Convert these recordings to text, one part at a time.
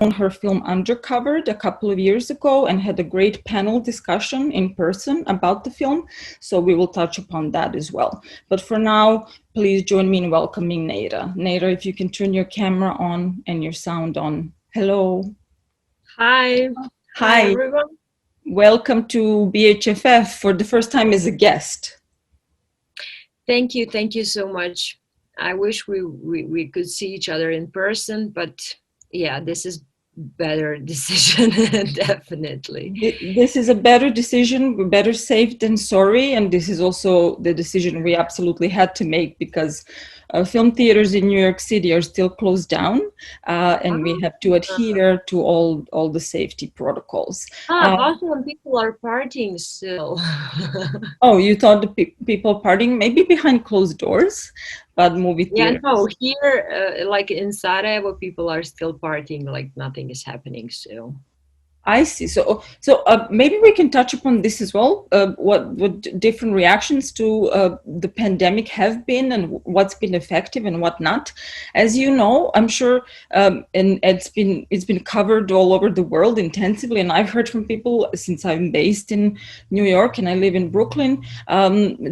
on her film Undercovered a couple of years ago and had a great panel discussion in person about the film. So we will touch upon that as well. But for now, please join me in welcoming Nejra. Nejra, if you can turn your camera on and your sound on. Hello. Hi. Hi, everyone. Welcome to BHFF for the first time as a guest. Thank you. Thank you so much. I wish we could see each other in person, but yeah, this is better decision, definitely. This is a better decision, better safe than sorry, and this is also the decision we absolutely had to make because film theaters in New York City are still closed down, and we have to adhere to all the safety protocols. Bosnian people are partying still. Oh, you thought the people partying maybe behind closed doors, but movie theaters. Yeah, no, here, like in Sarajevo, people are still partying like nothing is happening still. I see. So maybe we can touch upon this as well. What different reactions to the pandemic have been, and what's been effective and what not. As you know, I'm sure, and it's been covered all over the world intensively. And I've heard from people since I'm based in New York and I live in Brooklyn.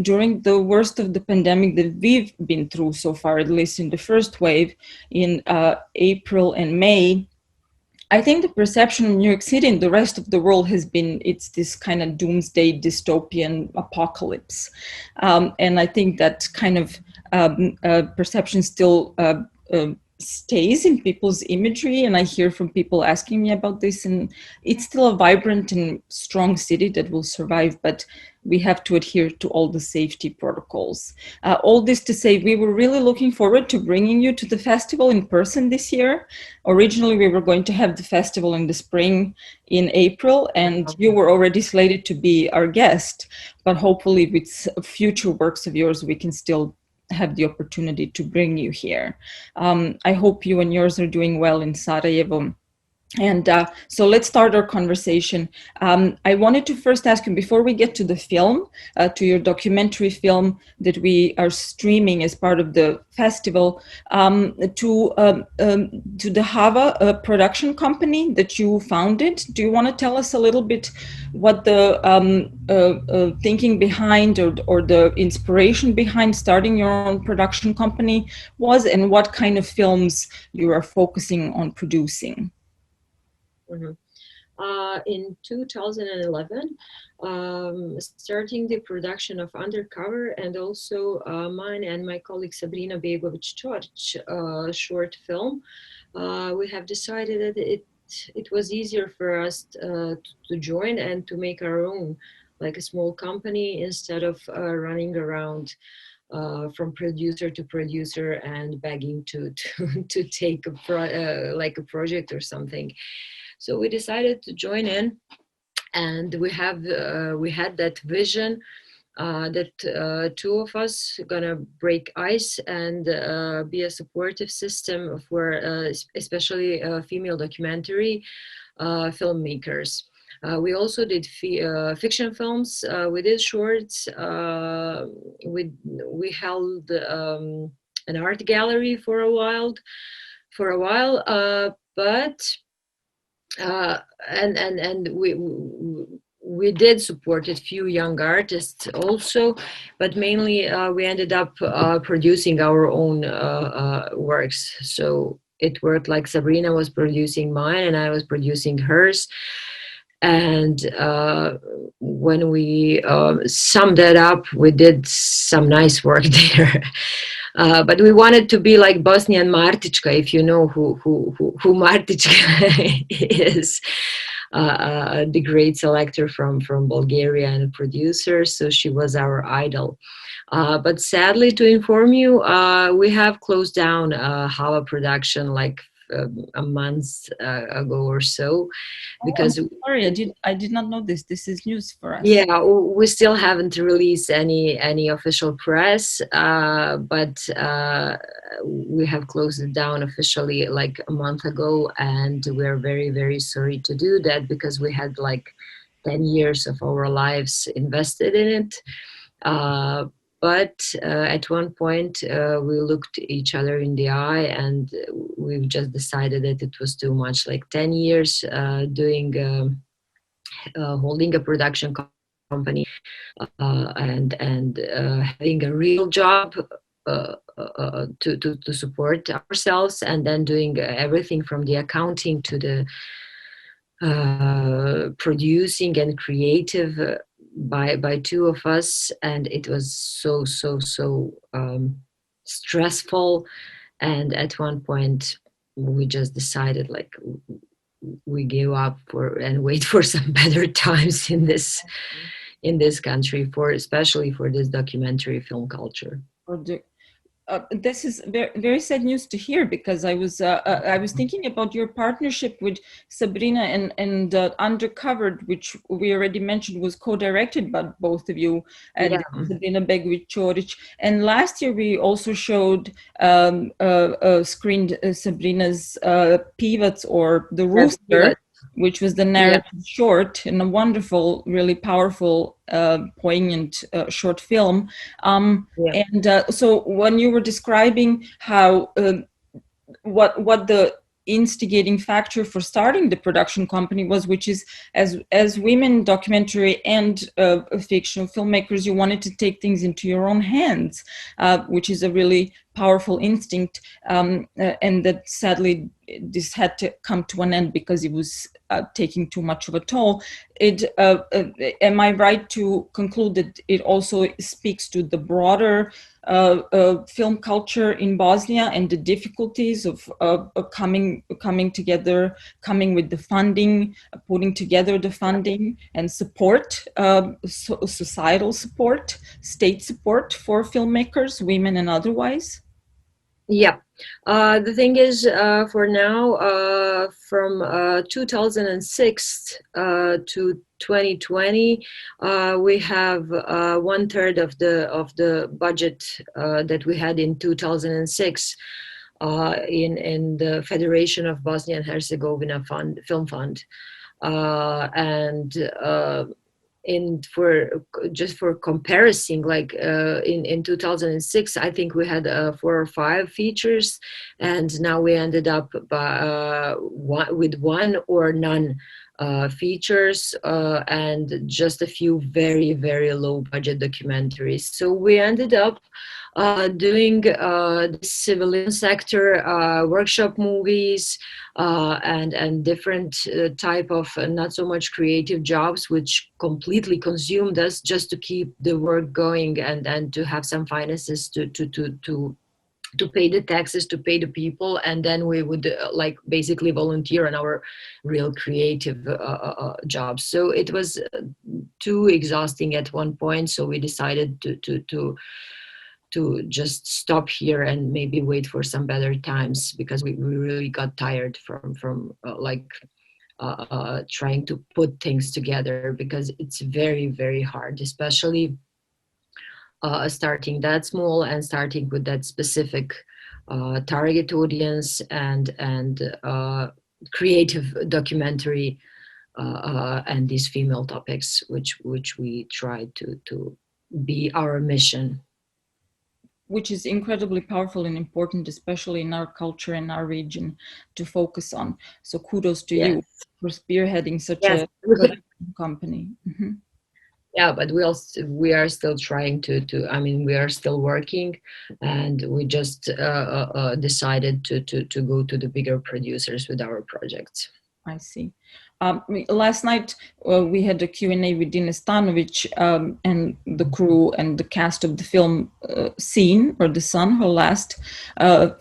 During the worst of the pandemic that we've been through so far, at least in the first wave in April and May. I think the perception in New York City and the rest of the world has been it's this kind of doomsday dystopian apocalypse. And I think that kind of perception still stays in people's imagery. And I hear from people asking me about this, and it's still a vibrant and strong city that will survive, but we have to adhere to all the safety protocols. All this to say, we were really looking forward to bringing you to the festival in person this year. Originally, we were going to have the festival in the spring in April, and you were already slated to be our guest. But hopefully with future works of yours, we can still have the opportunity to bring you here. I hope you and yours are doing well in Sarajevo. And so let's start our conversation. I wanted to first ask you, before we get to the film, to your documentary film that we are streaming as part of the festival, to the Hava production company that you founded. Do you want to tell us a little bit what the thinking behind or the inspiration behind starting your own production company was, and what kind of films you are focusing on producing? In 2011, starting the production of Undercover, and also mine and my colleague Sabrina Begovic-Čorić short film, we have decided that it was easier for us to join and to make our own, like a small company, instead of running around from producer to producer and begging to take like a project or something. So we decided to join in, and we had that vision that two of us gonna break ice and be a supportive system for especially female documentary filmmakers. We also did fiction films. We did shorts. We held an art gallery for a while, but. And we did support a few young artists also, but mainly we ended up producing our own works. So it worked like Sabrina was producing mine and I was producing hers. And when we summed it up, we did some nice work there. But we wanted to be like Bosnian Martićka, if you know who Martićka is, the great selector from Bulgaria and a producer. So she was our idol. But sadly, to inform you, we have closed down Hava production like a month ago or so, because sorry, I did not know this. This is news for us. Yeah, we still haven't released any official press, but we have closed it down officially like a month ago, and we're very, very sorry to do that because we had like 10 years of our lives invested in it. But at one point, we looked each other in the eye, and we've just decided that it was too much. Like 10 years doing, holding a production company, and having a real job to support ourselves, and then doing everything from the accounting to the producing and creative by two of us, and it was so stressful. And at one point we just decided, like, we gave up for and wait for some better times in this country, for especially for this documentary film culture. This is very, very sad news to hear, because I was thinking about your partnership with Sabrina and Undercovered, which we already mentioned was co-directed by both of you, and Sabrina Begović-Ćorić. And last year we also showed screened Sabrina's Pivac, or The Rooster, which was the narrative short, and a wonderful, really powerful, poignant short film. And so when you were describing how what the instigating factor for starting the production company was, which is, as women documentary and fictional filmmakers, you wanted to take things into your own hands, which is a really powerful instinct, and that sadly this had to come to an end because it was taking too much of a toll. Am I right to conclude that it also speaks to the broader film culture in Bosnia and the difficulties of coming together, coming with the funding, putting together the funding and support, societal support, state support for filmmakers, women and otherwise? Yeah. The thing is, for now, from 2006 to 2020, we have 1/3 of the budget that we had in 2006 in the Federation of Bosnia-Herzegovina Film Fund, and for comparison, like in 2006, I think we had 4 or 5 features, and now we ended up with 1 or none features, and just a few very, very low budget documentaries. So we ended up doing the civilian sector workshop movies, and different type of not so much creative jobs, which completely consumed us just to keep the work going and to have some finances to pay the taxes, to pay the people, and then we would like basically volunteer on our real creative jobs. So it was too exhausting at one point, so we decided to just stop here and maybe wait for some better times, because we really got tired from trying to put things together, because it's very, very hard, especially starting that small and starting with that specific target audience and creative documentary and these female topics, which we try to be our mission. Which is incredibly powerful and important, especially in our culture and our region, to focus on. So kudos to you for spearheading such a company. Mm-hmm. Yeah, but we are still trying to. I mean, we are still working, and we just decided to go to the bigger producers with our projects. I see. Last night we had a Q&A with Dina Stanović and the crew and the cast of the film Scene, or The Sun, her last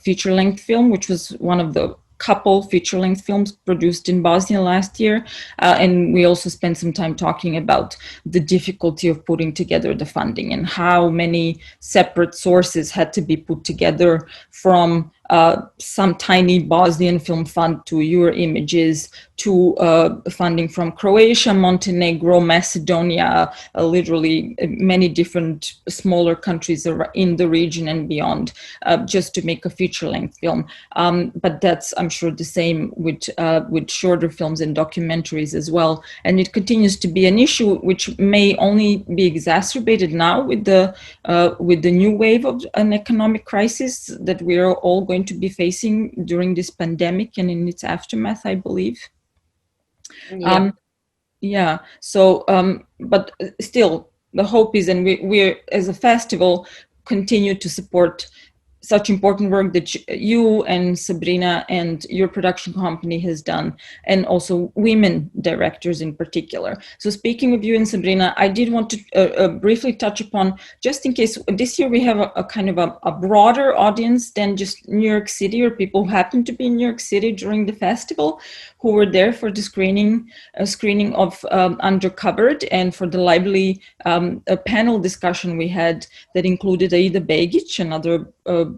feature-length film, which was one of the couple feature-length films produced in Bosnia last year. And we also spent some time talking about the difficulty of putting together the funding and how many separate sources had to be put together, from some tiny Bosnian film fund to your images, to funding from Croatia, Montenegro, Macedonia, literally many different smaller countries in the region and beyond, just to make a feature-length film. But that's, I'm sure, the same with shorter films and documentaries as well. And it continues to be an issue which may only be exacerbated now with the new wave of an economic crisis that we are all going to be facing during this pandemic and in its aftermath, I believe. Yeah. So but still the hope is, and we're as a festival continue to support such important work that you and Sabrina and your production company has done, and also women directors in particular. So speaking of you and Sabrina, I did want to briefly touch upon, just in case this year we have a kind of a broader audience than just New York City, or people who happen to be in New York City during the festival, who were there for the screening of Undercovered, and for the lively panel discussion we had that included Aida Begic, another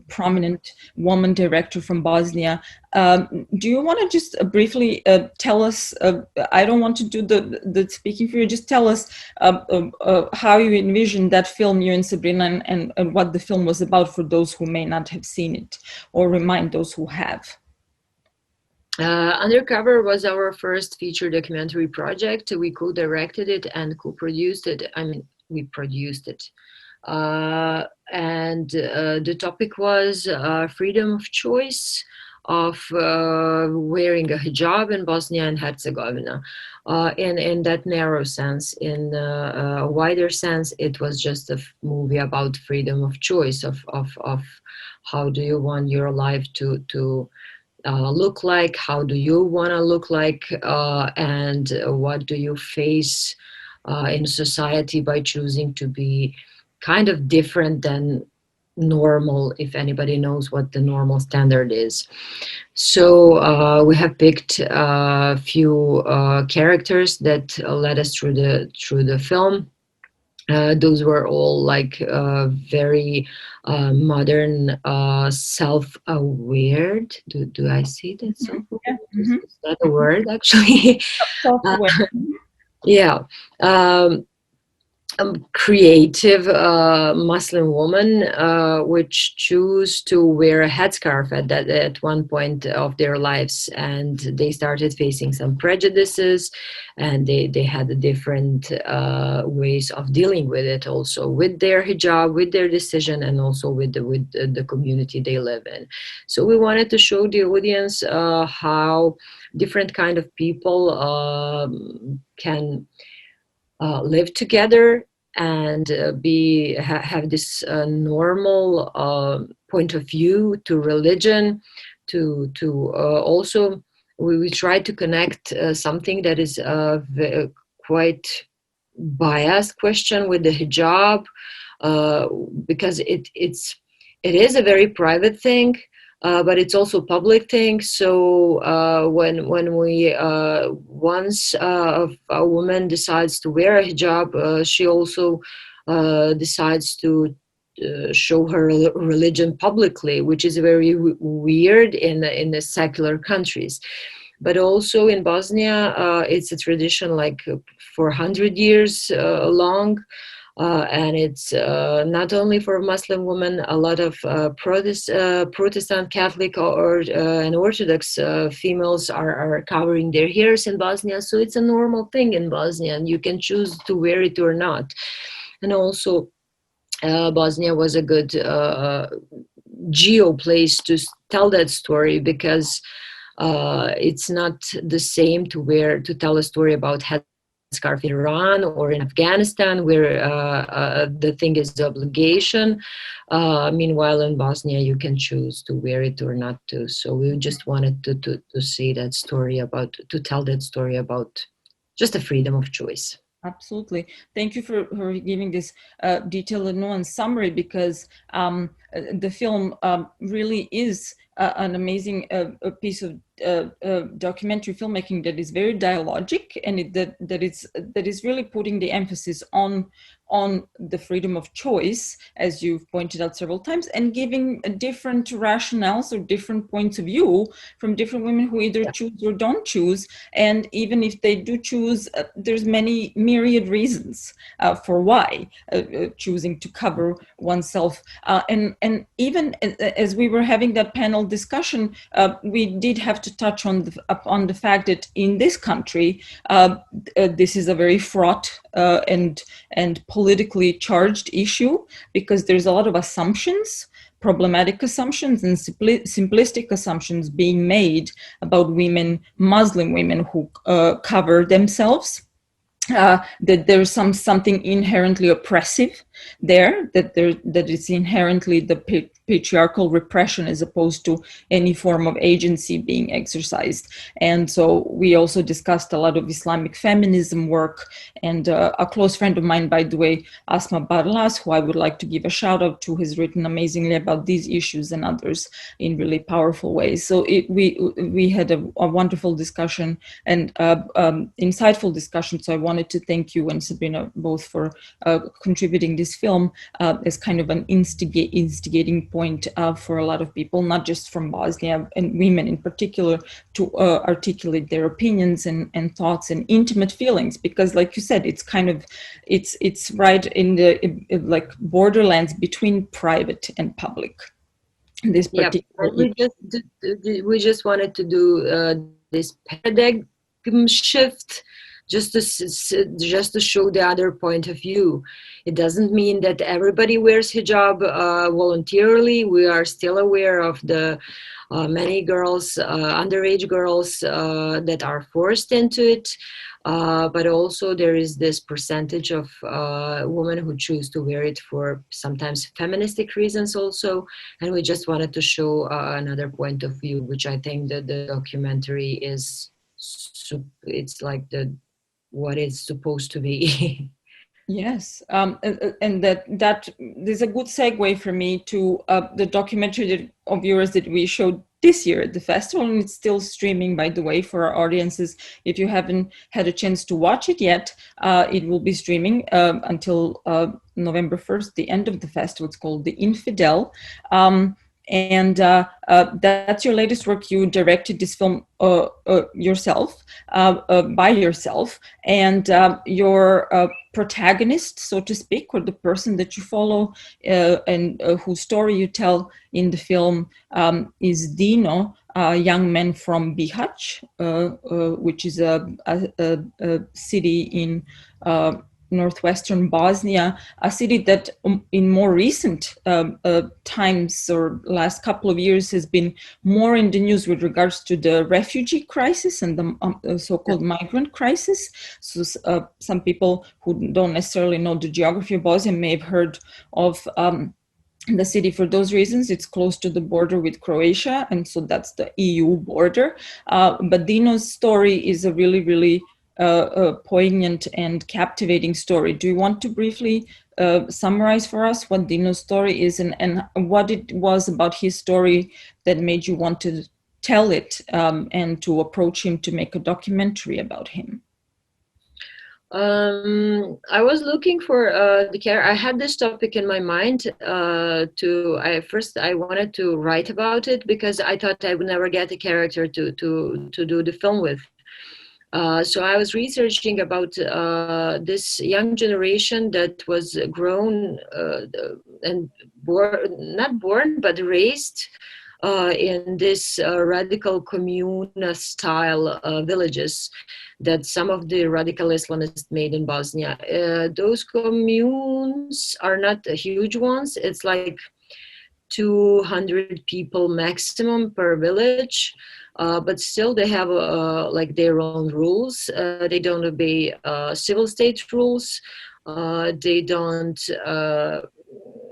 prominent woman director from Bosnia. Do you want to just briefly tell us, I don't want to do the speaking for you, just tell us how you envisioned that film, you and Sabrina, and what the film was about for those who may not have seen it, or remind those who have. Undercover was our first feature documentary project. We co-directed it and co-produced it. I mean, we produced it. And the topic was freedom of choice of wearing a hijab in Bosnia and Herzegovina. In that narrow sense. In a wider sense, it was just a movie about freedom of choice, of how do you want your life to look like, how do you want to look like, and what do you face in society by choosing to be kind of different than normal, if anybody knows what the normal standard is. So we have picked a few characters that led us through the film. Those were all like very modern, self-aware. Do I see that? Yeah. Is that a word, actually? Self-aware. Yeah. Creative Muslim woman which choose to wear a headscarf at one point of their lives, and they started facing some prejudices, and they had different ways of dealing with it, also with their hijab, with their decision, and also with the community they live in. So we wanted to show the audience how different kind of people can live together and have this normal point of view to religion. To also we try to connect something that is a quite biased question with the hijab, because it is a very private thing. But it's also a public thing. So when we once a woman decides to wear a hijab, she also decides to show her religion publicly, which is very weird in the secular countries. But also in Bosnia, it's a tradition like for 100 years long. And it's not only for Muslim women. A lot of Protestant, Catholic, and Orthodox females are covering their hairs in Bosnia. So it's a normal thing in Bosnia, and you can choose to wear it or not. And also, Bosnia was a good geo place to tell that story, because it's not the same to tell a story about headscarf in Iran or in Afghanistan, where the thing is the obligation. Meanwhile, in Bosnia, you can choose to wear it or not to. So we just wanted to say that story to tell that story about just the freedom of choice. Absolutely. Thank you for giving this detailed and nuanced summary, because the film really is an amazing piece of documentary filmmaking that is very dialogic, and that is really putting the emphasis on the freedom of choice, as you've pointed out several times, and giving different rationales or different points of view from different women who either choose or don't choose. And even if they do choose, there's many myriad reasons for why choosing to cover oneself. And even as we were having that panel discussion, we did have to touch on the fact that in this country, this is a very fraught and politically charged issue, because there's a lot of assumptions, problematic assumptions and simplistic assumptions being made about women, Muslim women who cover themselves. That there's something inherently oppressive there, that it's inherently the patriarchal repression as opposed to any form of agency being exercised. And so we also discussed a lot of Islamic feminism work, and a close friend of mine, by the way, Asma Barlas, who I would like to give a shout out to, has written amazingly about these issues and others in really powerful ways. So we had a wonderful discussion and insightful discussion. So I wanted to thank you and Sabrina both for contributing this film as kind of an instigating point for a lot of people, not just from Bosnia, and women in particular, to articulate their opinions and thoughts and intimate feelings, because like you said, it's kind of it's right in the like borderlands between private and public. This particular we just wanted to do this paradigm shift, just to show the other point of view. It doesn't mean that everybody wears hijab voluntarily. We are still aware of the many girls, underage girls, that are forced into it. But also there is this percentage of women who choose to wear it for sometimes feministic reasons also. And we just wanted to show another point of view, which I think that the documentary is, it's like what it's supposed to be. Yes, and that is a good segue for me to the documentary of yours that we showed this year at the festival, and it's still streaming, by the way, for our audiences. If you haven't had a chance to watch it yet, it will be streaming until November 1st, the end of the festival. It's called The Infidel. And that's your latest work. You directed this film yourself, by yourself, and your protagonist, so to speak, or the person that you follow and whose story you tell in the film is Dino, a young man from Bihać, which is a city in northwestern Bosnia, a city that in more recent times or last couple of years has been more in the news with regards to the refugee crisis and the so-called migrant crisis. So some people who don't necessarily know the geography of Bosnia may have heard of the city for those reasons. It's close to the border with Croatia, and so that's the EU border. But Dino's story is a really, really poignant and captivating story. Do you want to briefly summarize for us what Dino's story is and what it was about his story that made you want to tell it and to approach him to make a documentary about him? I was looking for the character. I had this topic in my mind. I wanted to write about it because I thought I would never get a character to do the film with. So I was researching about this young generation that was grown and not born, but raised in this radical commune style villages that some of the radical Islamists made in Bosnia. Those communes are not huge ones. It's like 200 people maximum per village. But still they have like their own rules. They don't obey civil state rules. They don't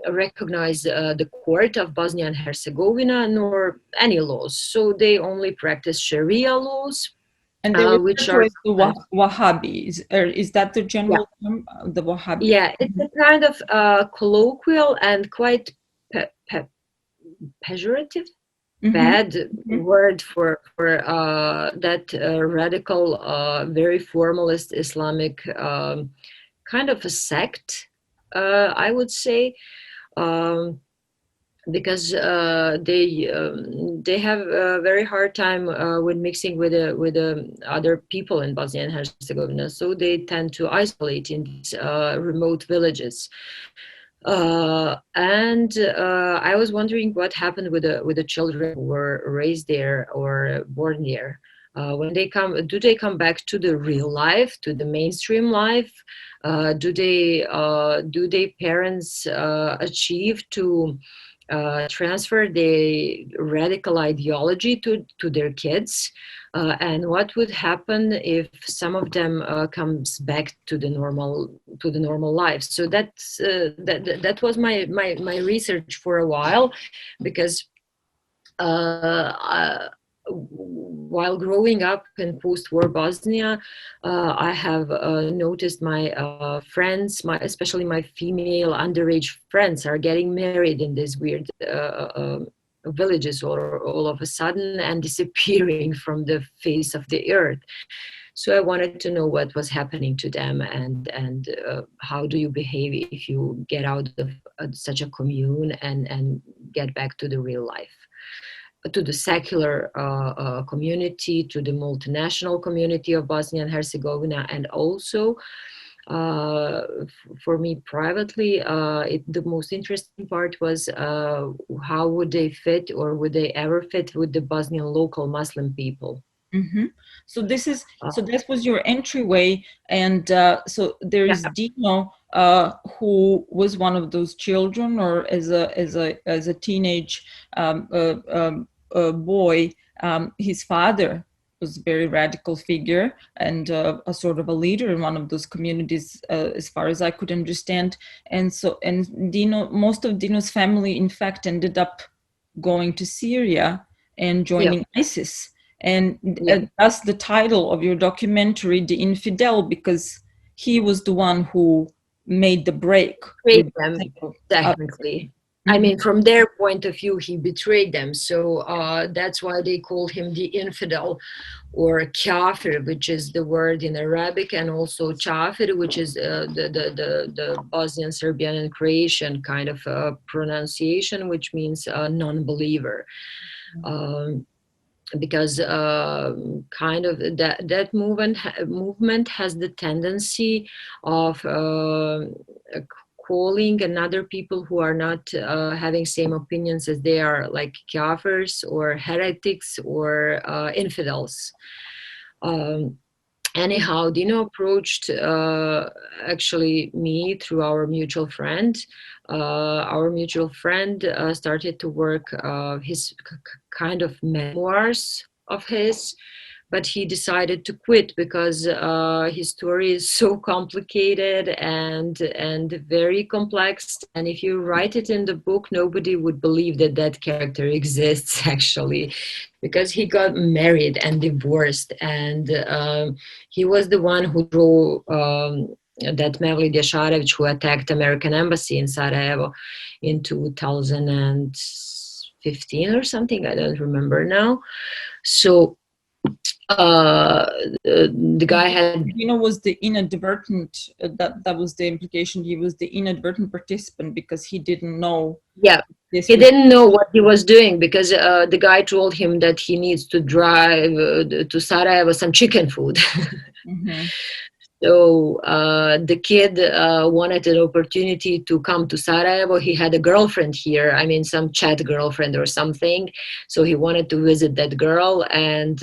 recognize the court of Bosnia and Herzegovina nor any laws. So they only practice Sharia laws. And they which are the Wahhabis. Is that the general term? The Wahhabi? Yeah, it's a kind of colloquial and quite pejorative Mm-hmm. bad word for that radical, very formalist Islamic kind of a sect, I would say. Um, because they have a very hard time with mixing with other people in Bosnia and Herzegovina, so they tend to isolate in these remote villages. And I was wondering what happened with the children who were raised there or born there. When they come, do they come back to the real life, to the mainstream life? Do they parents achieve to transfer the radical ideology to their kids? And what would happen if some of them comes back to the normal life? So that was my research for a while, because while growing up in post-war Bosnia, I have noticed my friends, especially my female underage friends, are getting married in these weird villages all of a sudden and disappearing from the face of the earth. So I wanted to know what was happening to them, and how do you behave if you get out of such a commune and get back to the real life, to the secular community, to the multinational community of Bosnia and Herzegovina, and also for me privately, the most interesting part was how would they fit, or would they ever fit with the Bosnian local Muslim people. Mm-hmm. So that was your entryway, and so there is Dino, who was one of those children, or as a teenage boy, his father was a very radical figure and a sort of a leader in one of those communities, as far as I could understand. And most of Dino's family, in fact, ended up going to Syria and joining ISIS. And that's the title of your documentary, The Infidel, because he was the one who made the break. Betrayed them, technically. I mean, from their point of view, he betrayed them. So that's why they called him the infidel, or kafir, which is the word in Arabic, and also chafir, which is the Bosnian, Serbian, and Croatian kind of pronunciation, which means non-believer. Because kind of that movement has the tendency of calling another people who are not having same opinions as they are, like kafirs or heretics or infidels. Anyhow, Dino approached actually me through our mutual friend. Our mutual friend started to work his kind of memoirs of his, but he decided to quit because his story is so complicated and very complex. And if you write it in the book, nobody would believe that that character exists, actually, because he got married and divorced, and he was the one who drew that Mevlid Jasharević, who attacked American embassy in Sarajevo in 2015 or something. I don't remember now. So the guy had, was the inadvertent, that was the implication. He was the inadvertent participant because he didn't know. He didn't know what he was doing, because the guy told him that he needs to drive to Sarajevo some chicken food. So the kid wanted an opportunity to come to Sarajevo. He had a girlfriend here, I mean, some chat girlfriend or something. So he wanted to visit that girl, and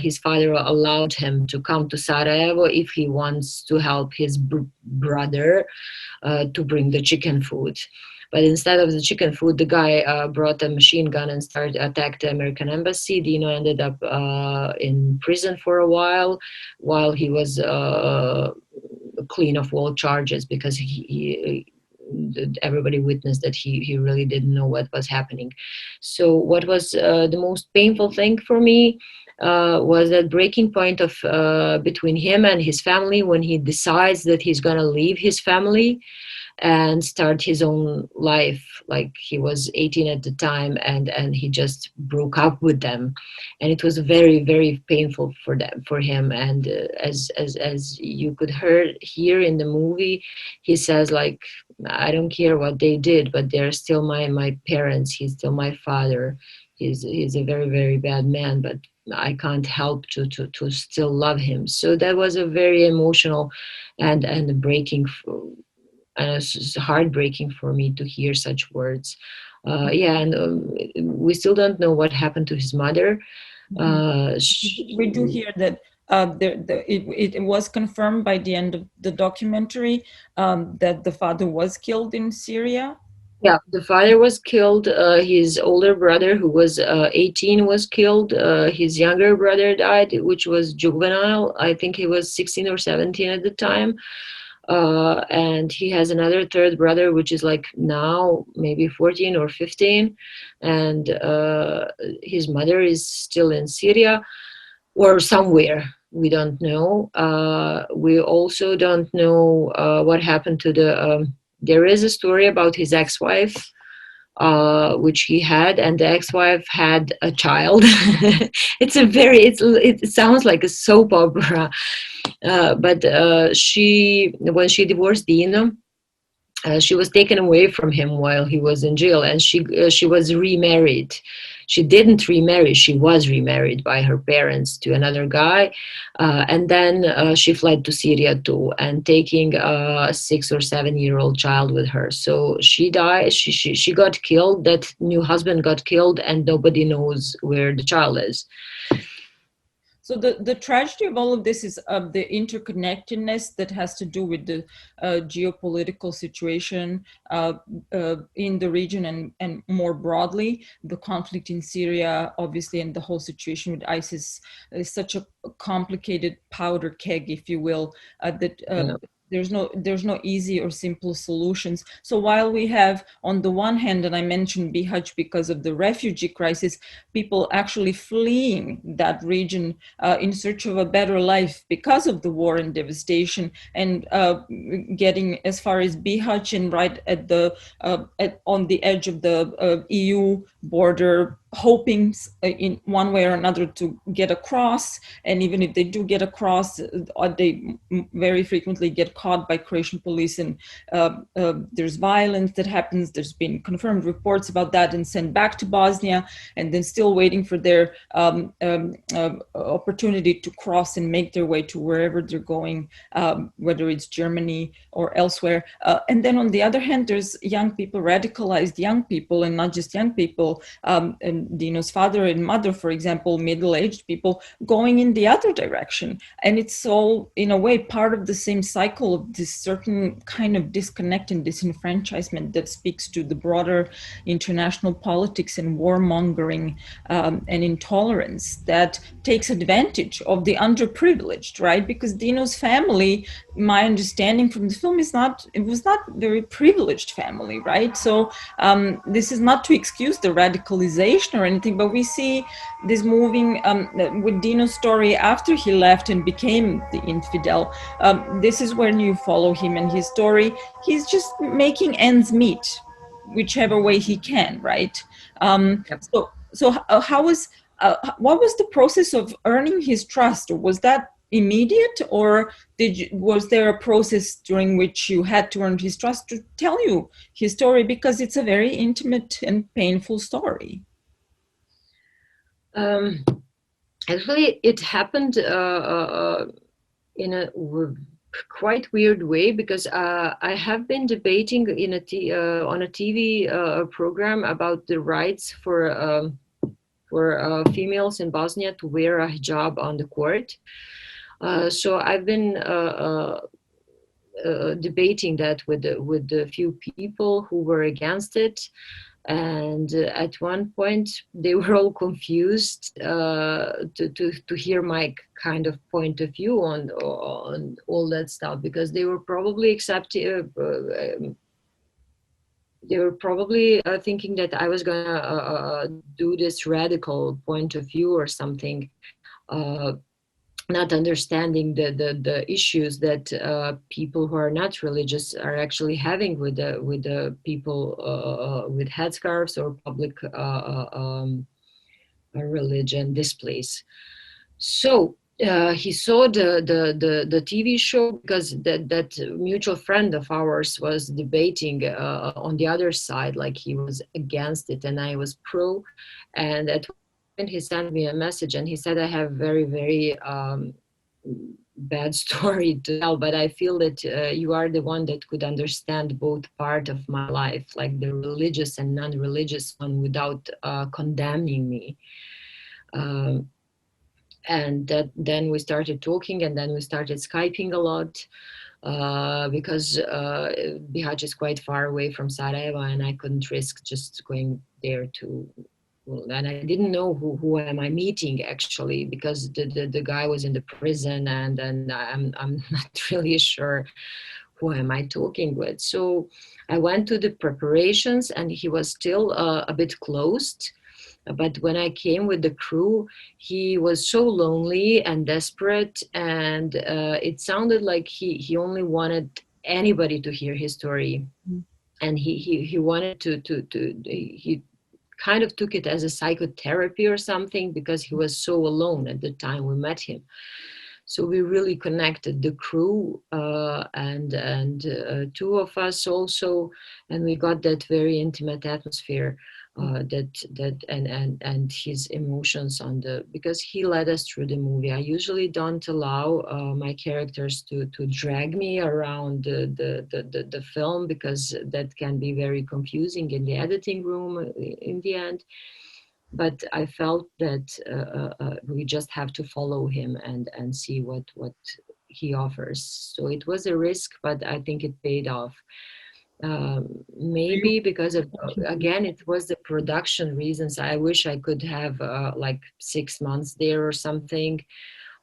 his father allowed him to come to Sarajevo if he wants to help his brother to bring the chicken food. But instead of the chicken food, the guy brought a machine gun and started attack the American embassy. Dino ended up in prison for a while he was clean of all charges, because everybody witnessed that he really didn't know what was happening. So what was the most painful thing for me was that breaking point of between him and his family, when he decides that he's going to leave his family and start his own life. Like, he was 18 at the time, and he just broke up with them, and it was very, very painful for him. And as you could hear in the movie, he says, like, I don't care what they did, but they're still my parents. He's still my father. He's a very, very bad man, but I can't help to still love him. So that was a very emotional and breaking, and it's heartbreaking for me to hear such words. Yeah, and we still don't know what happened to his mother. We do hear that it was confirmed by the end of the documentary that the father was killed in Syria. Yeah, the father was killed. His older brother, who was 18, was killed. His younger brother died, which was juvenile. I think he was 16 or 17 at the time. And he has another third brother, which is like now maybe 14 or 15. And his mother is still in Syria or somewhere. We don't know. We also don't know what happened to the. There is a story about his ex-wife, which he had, and the ex-wife had a child. It sounds like a soap opera, but when she divorced Dino, she was taken away from him while he was in jail, and she was remarried. She didn't remarry; she was remarried by her parents to another guy, and then she fled to Syria too, and taking a 6 or 7 year old child with her. So she died. She got killed. That new husband got killed, and nobody knows where the child is. So the tragedy of all of this is the interconnectedness that has to do with the geopolitical situation in the region, and more broadly, the conflict in Syria, obviously, and the whole situation with ISIS is such a complicated powder keg, if you will, that there's no easy or simple solutions. So while we have, on the one hand, and I mentioned Bihać because of the refugee crisis, people actually fleeing that region in search of a better life because of the war and devastation, and getting as far as Bihać, and right at the on the edge of the EU border, hoping in one way or another to get across. And even if they do get across, they very frequently get caught by Croatian police, and there's violence that happens. There's been confirmed reports about that, and sent back to Bosnia, and then still waiting for their opportunity to cross and make their way to wherever they're going, whether it's Germany or elsewhere. And then on the other hand, there's young people, radicalized young people, and not just young people, and Dino's father and mother, for example, middle-aged people, going in the other direction. And it's all, in a way, part of the same cycle of this certain kind of disconnect and disenfranchisement that speaks to the broader international politics and warmongering and intolerance that takes advantage of the underprivileged, right? Because Dino's family, my understanding from the film, it was not very privileged family, right? So this is not to excuse the radicalization or anything, but we see this moving with Dino's story after he left and became the infidel. This is when you follow him and his story. He's just making ends meet, whichever way he can, right? What was the process of earning his trust? Was that immediate, or was there a process during which you had to earn his trust to tell you his story, because it's a very intimate and painful story? Actually, it happened in a quite weird way, because I have been debating on a TV program about the rights for females in Bosnia to wear a hijab on the court. So I've been debating that with the few people who were against it. And at one point, they were all confused to hear my kind of point of view on all that stuff, because they were probably thinking that I was gonna do this radical point of view or something. not understanding the issues that people who are not religious are actually having with the people with headscarves or public religion displays. So he saw the TV show because that mutual friend of ours was debating on the other side, like he was against it and I was pro. And at one point he sent me a message and he said, I have very bad story to tell, but I feel that you are the one that could understand both part of my life, like the religious and non-religious one, without condemning me. Um, and then we started talking, and then we started Skyping a lot because Bihać is quite far away from Sarajevo, and I couldn't risk just going there to. And I didn't know who am I meeting actually, because the guy was in the prison, and I'm not really sure who am I talking with. So I went to the preparations, and he was still a bit closed. But when I came with the crew, he was so lonely and desperate, and it sounded like he only wanted anybody to hear his story, and he wanted to he kind of took it as a psychotherapy or something, because he was so alone at the time we met him. So we really connected, the crew and two of us also, and we got that very intimate atmosphere. And his emotions on the, because he led us through the movie. I usually don't allow my characters to drag me around the film, because that can be very confusing in the editing room in the end. But I felt that we just have to follow him and see what he offers. So it was a risk, but I think it paid off. Maybe because of, again, it was the production reasons. I wish I could have like 6 months there or something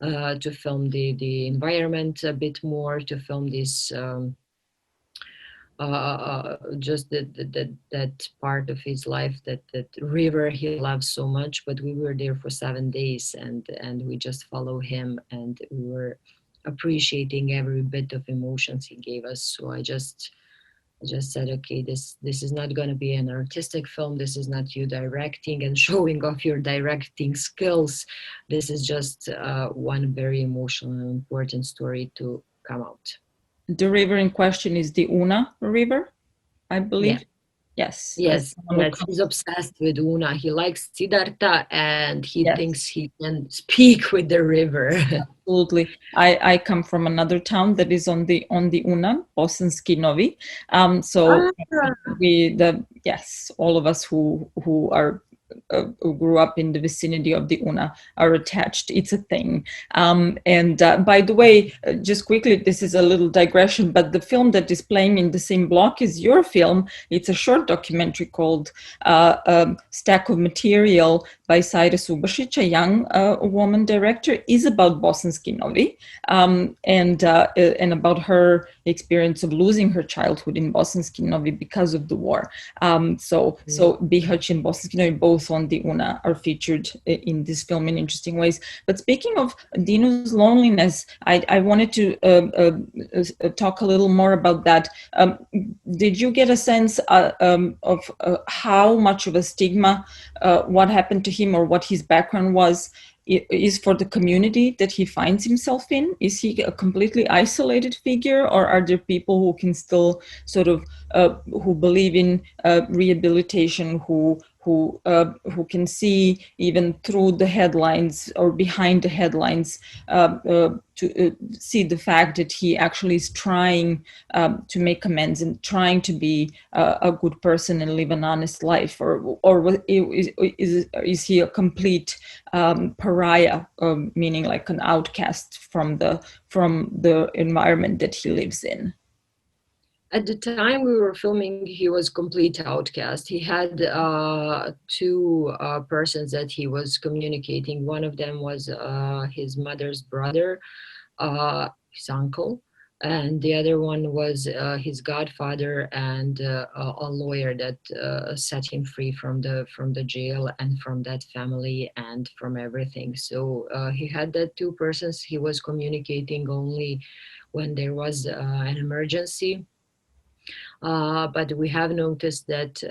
to film the environment a bit more, to film this just that part of his life, that river he loves so much. But we were there for 7 days, and we just follow him, and we were appreciating every bit of emotions he gave us. So I just said, okay, this is not going to be an artistic film. This is not you directing and showing off your directing skills. This is just one very emotional and important story to come out. The river in question is the Una River, I believe. Yeah. Yes, he's obsessed with Una. He likes Siddhartha, and he thinks he can speak with the river. Absolutely. I come from another town that is on the Una, Bosanski Novi. So all of us who are who grew up in the vicinity of the Una are attached. It's a thing. And by the way, just quickly, this is a little digression, but the film that is playing in the same block is your film. It's a short documentary called Stack of Material by Sajra Subašić, a young woman director, is about Bosanski Novi and about her experience of losing her childhood in Bosanski Novi because of the war. So Bihać and Bosanski Novi, both on the Una, are featured in this film in interesting ways. But speaking of Dinu's loneliness, I wanted to talk a little more about that. Did you get a sense of how much of a stigma what happened to him or what his background was is for the community that he finds himself in? Is he a completely isolated figure, or are there people who can still sort of who believe in rehabilitation, who can see even through the headlines or behind the headlines to see the fact that he actually is trying to make amends and trying to be a good person and live an honest life, or is he a complete pariah, meaning like an outcast from the environment that he lives in? At the time we were filming, he was complete outcast. He had two persons that he was communicating. One of them was his mother's brother, his uncle, and the other one was his godfather and a lawyer that set him free from the jail and from that family and from everything. So he had that two persons. He was communicating only when there was an emergency. But we have noticed that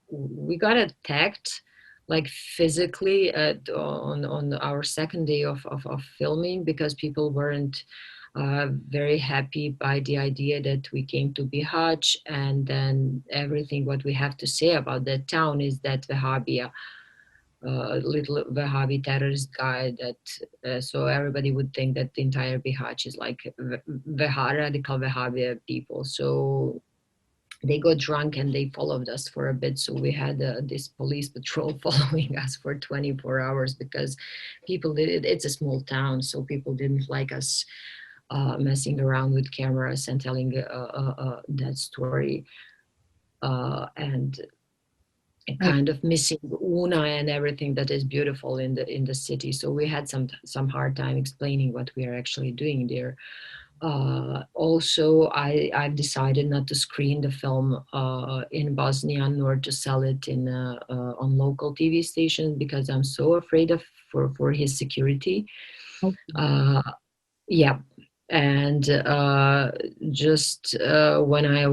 we got attacked, like physically, on our second day of filming, because people weren't very happy by the idea that we came to Bihać, and then everything what we have to say about that town is that Wahhabia, little Wahhabi terrorist guy that, so everybody would think that the entire Bihać is like radical Wahhabi people. So they got drunk and they followed us for a bit. So we had this police patrol following us for 24 hours because people did, it's a small town, so people didn't like us messing around with cameras and telling that story. And kind of missing Una and everything that is beautiful in the city. So we had some hard time explaining what we are actually doing there. Also, I've decided not to screen the film in Bosnia, nor to sell it in on local TV stations, because I'm so afraid of for his security. Yeah, and just when I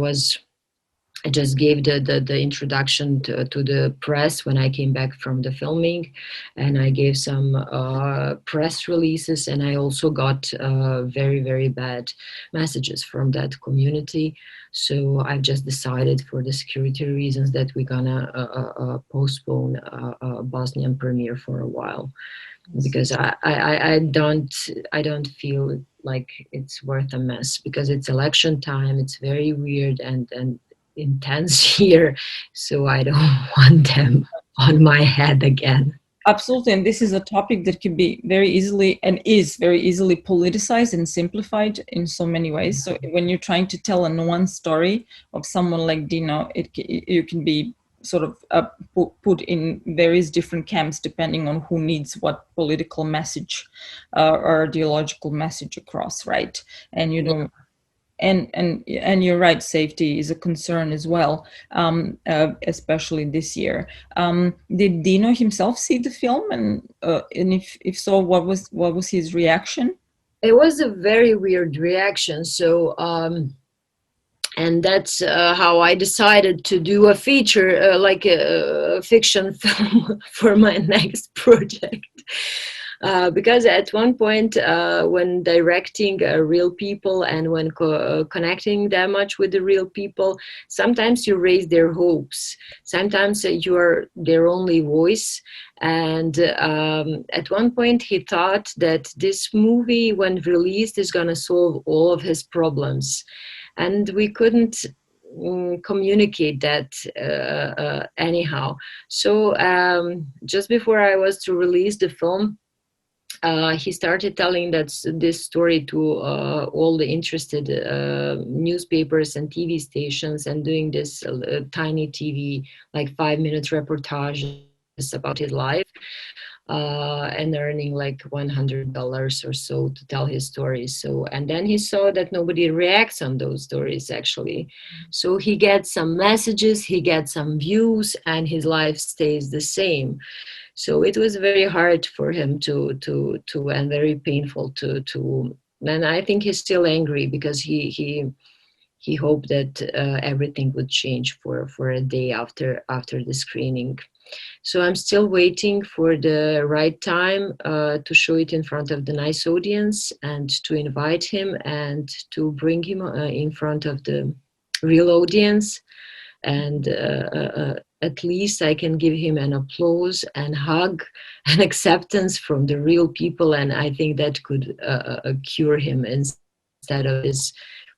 just gave the introduction to the press when I came back from the filming, and I gave some press releases, and I also got very, very bad messages from that community. So I've just decided, for the security reasons, that we're gonna postpone a Bosnian premiere for a while, because I don't feel like it's worth a mess, because it's election time. It's very weird and intense here, so I don't want them on my head again. Absolutely, and this is a topic that can be very easily and is very easily politicized and simplified in so many ways. So when you're trying to tell a nuanced story of someone like Dino, you can be sort of put in various different camps depending on who needs what political message or ideological message across, right? And you don't. And you're right, safety is a concern as well, especially this year. Did Dino himself see the film, and if so, what was his reaction? It was a very weird reaction. So and that's how I decided to do a feature, like a fiction film for my next project. Because at one point, when directing real people and when connecting that much with the real people, sometimes you raise their hopes. Sometimes you are their only voice. And at one point, he thought that this movie, when released, is going to solve all of his problems. And we couldn't communicate that anyhow. So just before I was to release the film, he started telling this story to all the interested newspapers and TV stations, and doing this tiny TV, like 5-minute reportages about his life, and earning like $100 or so to tell his stories. So, and then he saw that nobody reacts on those stories actually. So he gets some messages, he gets some views, and his life stays the same. So it was very hard for him to and very painful to. And I think he's still angry, because he hoped that everything would change for a day after the screening. So I'm still waiting for the right time to show it in front of the nice audience, and to invite him and to bring him in front of the real audience. And at least I can give him an applause and hug and acceptance from the real people. And I think that could cure him, instead of this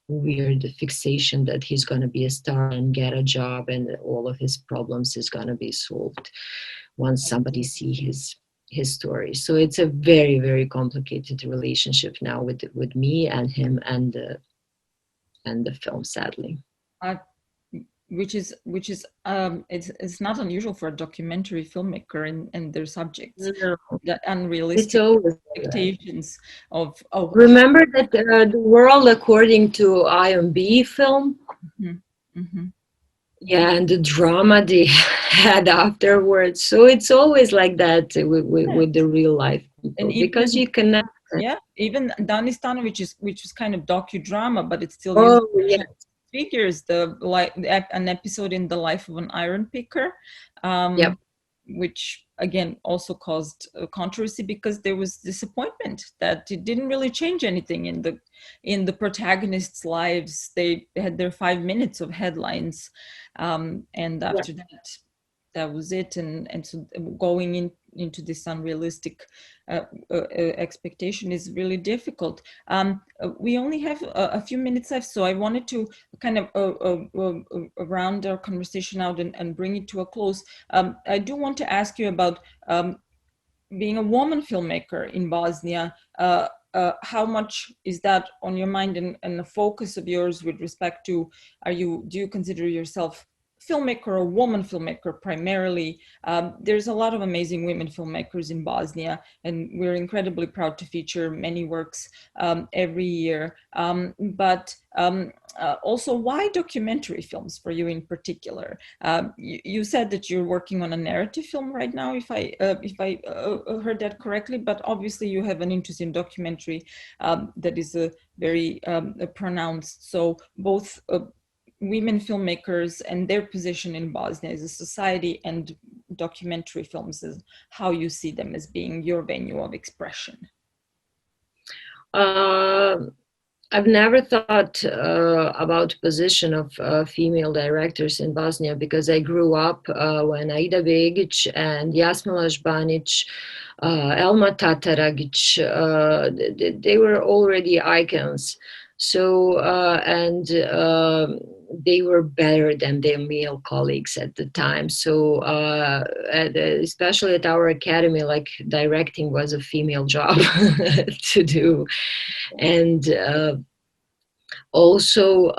weird fixation that he's going to be a star and get a job and all of his problems is going to be solved once somebody see his story. So it's a very, very complicated relationship now with me and him and the film, sadly. which is it's not unusual for a documentary filmmaker and their subjects. No, The it's unrealistic always like that. expectations of Remember that the world according to IMB film? Mhm, mhm. Yeah, and the drama they had afterwards. So it's always like that Yeah. with the real life And people because even you connect. yeah, even Danistan, which is kind of docudrama, but it still uses Oh, yeah. figures. An episode in the life of an iron picker, Yep. which again also caused controversy because there was disappointment that it didn't really change anything in the protagonists' lives. They had their 5 minutes of headlines, and Yeah. after that was it. And so going into this unrealistic expectation is really difficult. We only have a few minutes left, so I wanted to kind of round our conversation out and bring it to a close. I do want to ask you about being a woman filmmaker in Bosnia. How much is that on your mind and the focus of yours with respect to, do you consider yourself filmmaker or woman filmmaker primarily? There's a lot of amazing women filmmakers in Bosnia, and we're incredibly proud to feature many works every year. But also, why documentary films for you in particular? You said that you're working on a narrative film right now, if I heard that correctly. But obviously, you have an interest in documentary that is a very pronounced. So both women filmmakers and their position in Bosnia as a society, and documentary films as how you see them as being your venue of expression. Uh, I've never thought about position of female directors in Bosnia because I grew up when Aida Begić and Jasmila Žbanić, Elma Tataragić, they were already icons. So, and they were better than their male colleagues at the time. So, especially at our academy, like directing was a female job to do. And also,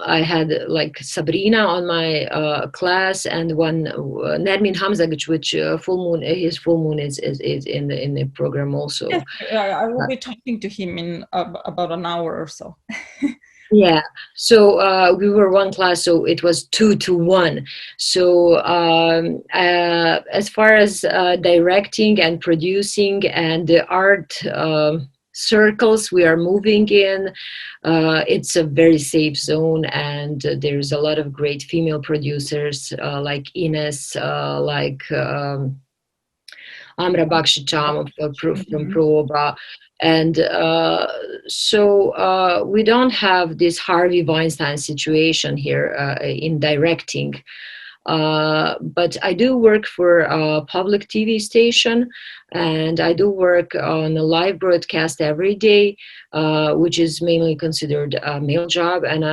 I had like Sabrina on my class, and one Nermin Hamzagic, which full moon, his full moon is in the program also. Yes, I will be talking to him in about an hour or so. Yeah, so we were one class, so it was 2-1. So as far as directing and producing and the art circles we are moving in, it's a very safe zone, and there's a lot of great female producers like Ines, like Amra Bakšićam from Proba. And so we don't have this Harvey Weinstein situation here in directing. But I do work for a public TV station, and I do work on a live broadcast every day, which is mainly considered a male job. And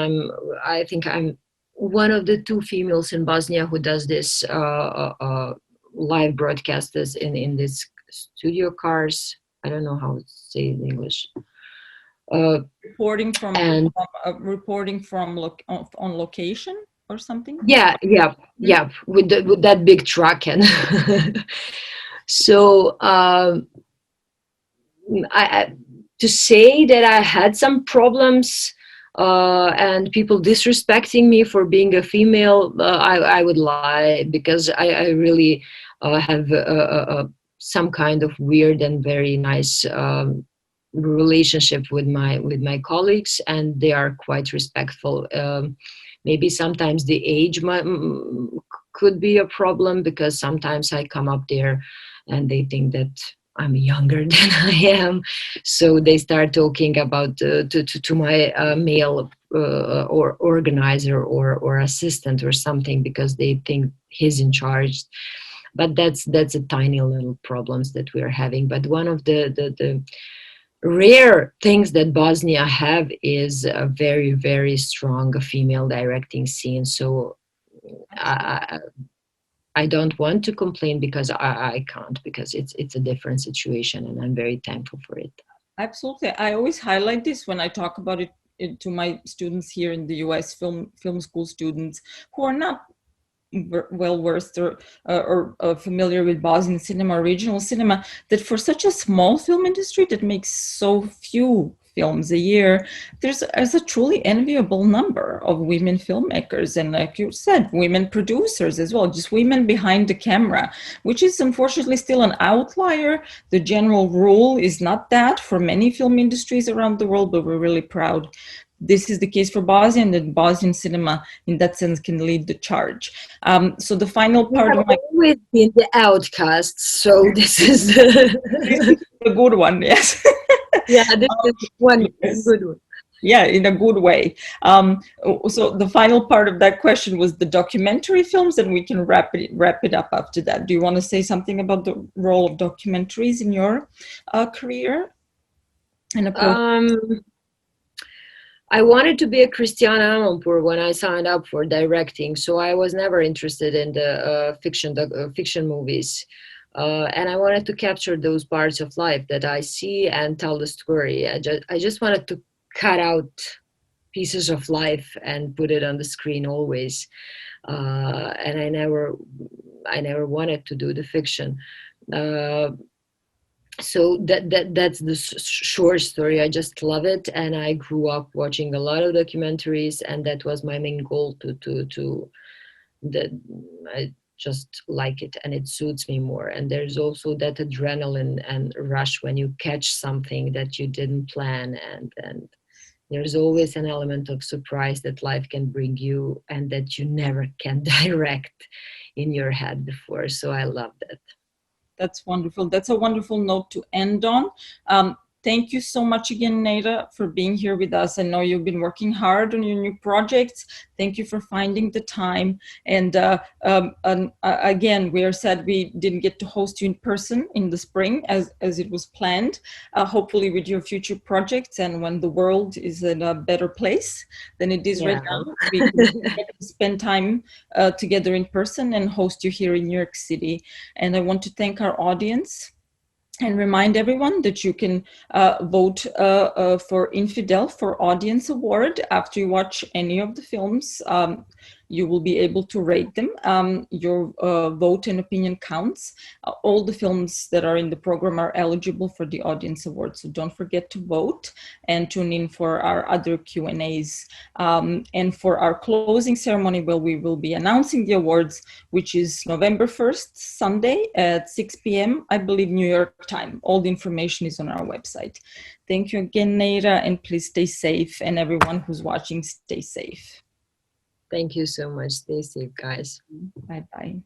I think I'm one of the 2 females in Bosnia who does this live broadcasters in this studio cars. I don't know how to say it in English. Reporting from on location or something. Yeah, with that big truck. And so to say that I had some problems and people disrespecting me for being a female, I would lie, because I really have some kind of weird and very nice relationship with my colleagues, and they are quite respectful. Maybe sometimes the age could be a problem, because sometimes I come up there and they think that I'm younger than I am, so they start talking about to my male or organizer or assistant or something, because they think he's in charge. But that's a tiny little problems that we're having. But one of the rare things that Bosnia have is a very, very strong female directing scene. So I don't want to complain, because I can't, because it's a different situation, and I'm very thankful for it. Absolutely. I always highlight this when I talk about it to my students here in the US, film school students who are not well versed or familiar with Bosnian cinema, regional cinema, that for such a small film industry that makes so few films a year, there's a truly enviable number of women filmmakers, and like you said, women producers as well, just women behind the camera, which is unfortunately still an outlier. The general rule is not that for many film industries around the world, but we're really proud this is the case for Bosnia, and that Bosnian cinema in that sense can lead the charge. So the final part of my always been the outcasts, so this is a good one, yes. Yeah, this is one yes. good one. Yeah, in a good way. So the final part of that question was the documentary films, and we can wrap it up after that. Do you want to say something about the role of documentaries in your career? I wanted to be a Christiana Amanpour when I signed up for directing, so I was never interested in the fiction movies. And I wanted to capture those parts of life that I see and tell the story. I just wanted to cut out pieces of life and put it on the screen always. And I never wanted to do the fiction. So that's the short story. I just love it, and I grew up watching a lot of documentaries, and that was my main goal that I just like it, and it suits me more. And there's also that adrenaline and rush when you catch something that you didn't plan, and there's always an element of surprise that life can bring you and that you never can direct in your head before. So I love that. That's wonderful. That's a wonderful note to end on. Thank you so much again, Nejra, for being here with us. I know you've been working hard on your new projects. Thank you for finding the time. And again, we are sad we didn't get to host you in person in the spring as it was planned. Hopefully with your future projects, and when the world is in a better place than it is right now, we can get to spend time together in person and host you here in New York City. And I want to thank our audience and remind everyone that you can vote for Infidel for Audience Award after you watch any of the films. You will be able to rate them. Your vote and opinion counts. All the films that are in the program are eligible for the Audience Award, so don't forget to vote and tune in for our other Q&As. And for our closing ceremony, well, we will be announcing the awards, which is November 1st, Sunday at 6 p.m., I believe, New York time. All the information is on our website. Thank you again, Nejra, and please stay safe, and everyone who's watching, stay safe. Thank you so much. Stay safe, guys. Bye-bye.